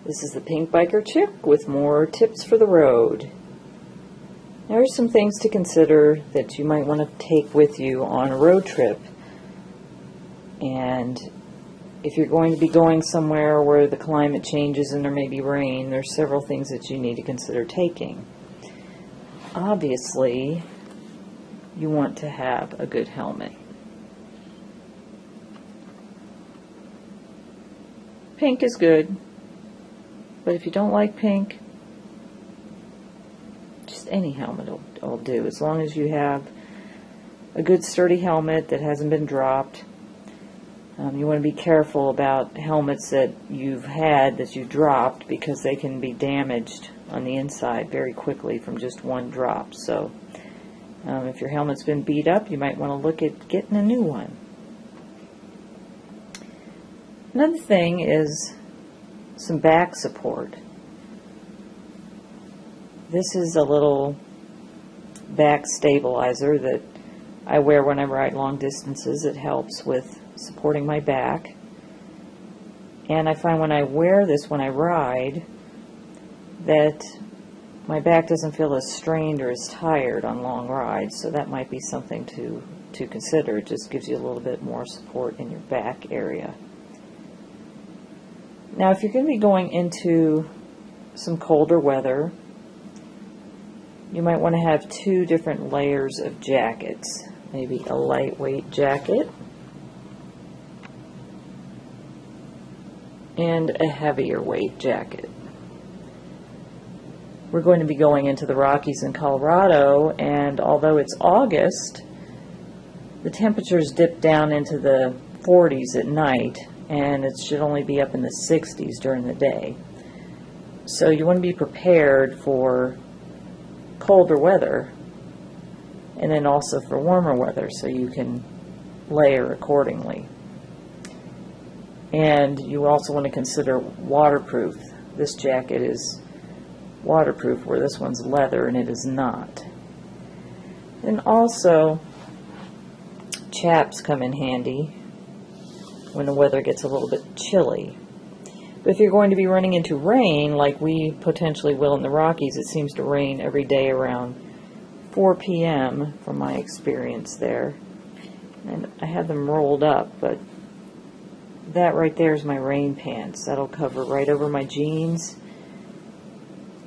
This is the Pink Biker Chick with more tips for the road. There are some things to consider that you might want to take with you on a road trip. And if you're going to be going somewhere where the climate changes and there may be rain, there's several things that you need to consider taking. Obviously, you want to have a good helmet. Pink is good, but if you don't like pink, just any helmet will do, as long as you have a good sturdy helmet that hasn't been dropped. You want to be careful about helmets that you've had that you dropped, because they can be damaged on the inside very quickly from just one drop. So if your helmet's been beat up, you might want to look at getting a new one. Another thing is some back support. This is a little back stabilizer that I wear when I ride long distances. It helps with supporting my back. And I find when I wear this when I ride that my back doesn't feel as strained or as tired on long rides, so that might be something to consider. It just gives you a little bit more support in your back area. Now, if you're going to be going into some colder weather, you might want to have two different layers of jackets. Maybe a lightweight jacket and a heavier weight jacket. We're going to be going into the Rockies in Colorado, and although it's August, the temperatures dip down into the 40s at night, and it should only be up in the 60s during the day. So you want to be prepared for colder weather, and then also for warmer weather, so you can layer accordingly. And you also want to consider waterproof. This jacket is waterproof, where this one's leather and it is not. And also, chaps come in handy when the weather gets a little bit chilly. But if you're going to be running into rain, like we potentially will in the Rockies, it seems to rain every day around 4 p.m. from my experience there. And I have them rolled up, but that right there is my rain pants. That'll cover right over my jeans,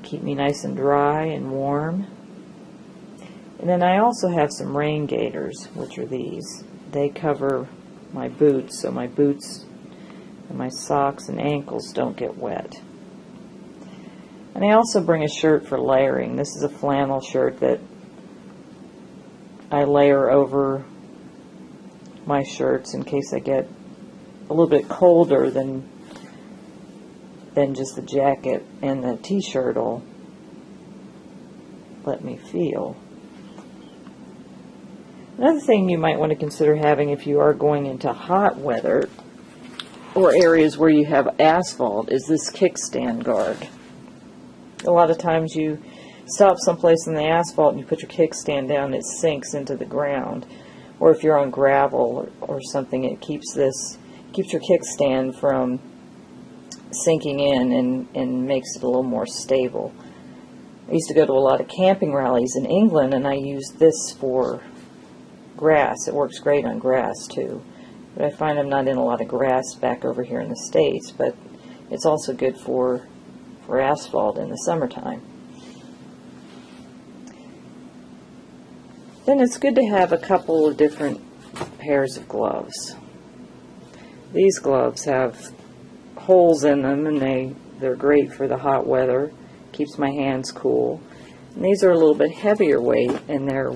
keep me nice and dry and warm. And then I also have some rain gaiters, which are these. They cover my boots, so my boots and my socks and ankles don't get wet. And I also bring a shirt for layering. This is a flannel shirt that I layer over my shirts in case I get a little bit colder than just the jacket and the t-shirt will let me feel. Another thing you might want to consider having if you are going into hot weather or areas where you have asphalt is this kickstand guard. A lot of times you stop someplace in the asphalt and you put your kickstand down, it sinks into the ground. Or if you're on gravel or something, it keeps your kickstand from sinking in and makes it a little more stable. I used to go to a lot of camping rallies in England, and I used this for grass. It works great on grass too, but I find I'm not in a lot of grass back over here in the States, but it's also good for asphalt in the summertime. Then it's good to have a couple of different pairs of gloves. These gloves have holes in them, and they're great for the hot weather. Keeps my hands cool. And these are a little bit heavier weight, and they're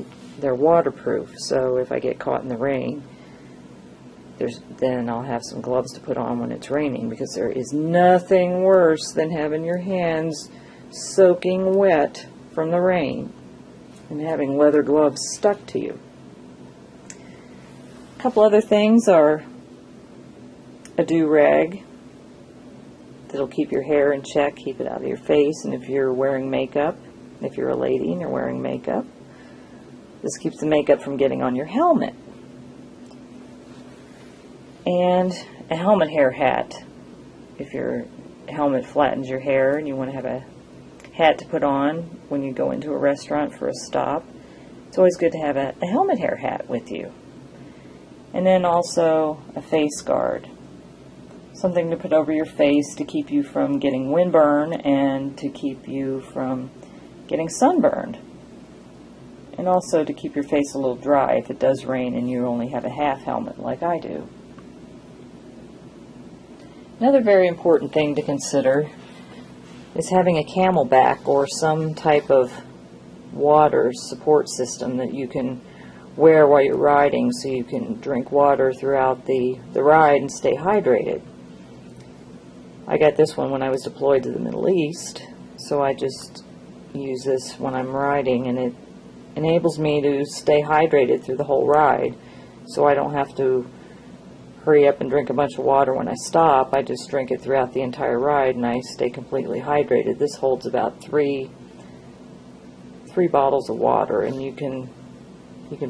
waterproof, so if I get caught in the rain, then I'll have some gloves to put on when it's raining, because there is nothing worse than having your hands soaking wet from the rain and having leather gloves stuck to you. A couple other things are a do-rag that'll keep your hair in check, keep it out of your face, and if you're wearing makeup, if you're a lady and you're wearing makeup, this keeps the makeup from getting on your helmet. And a helmet hair hat if you're helmet flattens your hair and you want to have a hat to put on when you go into a restaurant for a stop, it's always good to have a helmet hair hat with you. And then also a face guard. Something to put over your face to keep you from getting windburn and to keep you from getting sunburned. And also to keep your face a little dry if it does rain and you only have a half helmet like I do. Another very important thing to consider is having a camelback or some type of water support system that you can wear while you're riding so you can drink water throughout the ride and stay hydrated. I got this one when I was deployed to the Middle East, so I just use this when I'm riding, and it enables me to stay hydrated through the whole ride, so I don't have to hurry up and drink a bunch of water when I stop. I just drink it throughout the entire ride and I stay completely hydrated. This holds about three bottles of water, and you can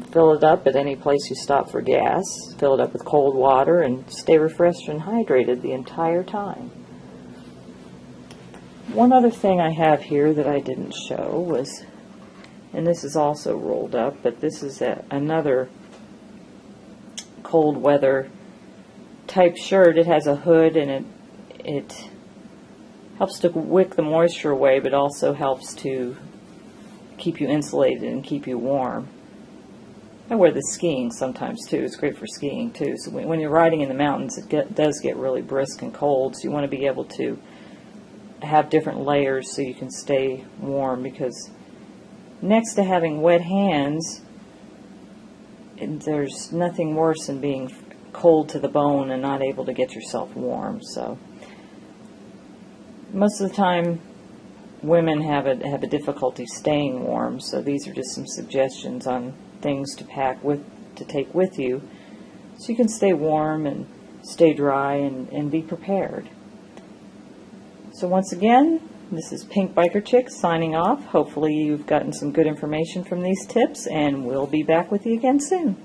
fill it up at any place you stop for gas, fill it up with cold water, and stay refreshed and hydrated the entire time. One other thing I have here that I didn't show was, and this is also rolled up, but this is another cold weather type shirt. It has a hood and it helps to wick the moisture away, but also helps to keep you insulated and keep you warm. I wear this skiing sometimes too. It's great for skiing too. So when you're riding in the mountains, it does get really brisk and cold, so you want to be able to have different layers so you can stay warm, because next to having wet hands, there's nothing worse than being cold to the bone and not able to get yourself warm. So most of the time women have a difficulty staying warm, so these are just some suggestions on things to take with you so you can stay warm and stay dry and be prepared. So once again, this is Pink Biker Chick signing off. Hopefully you've gotten some good information from these tips, and we'll be back with you again soon.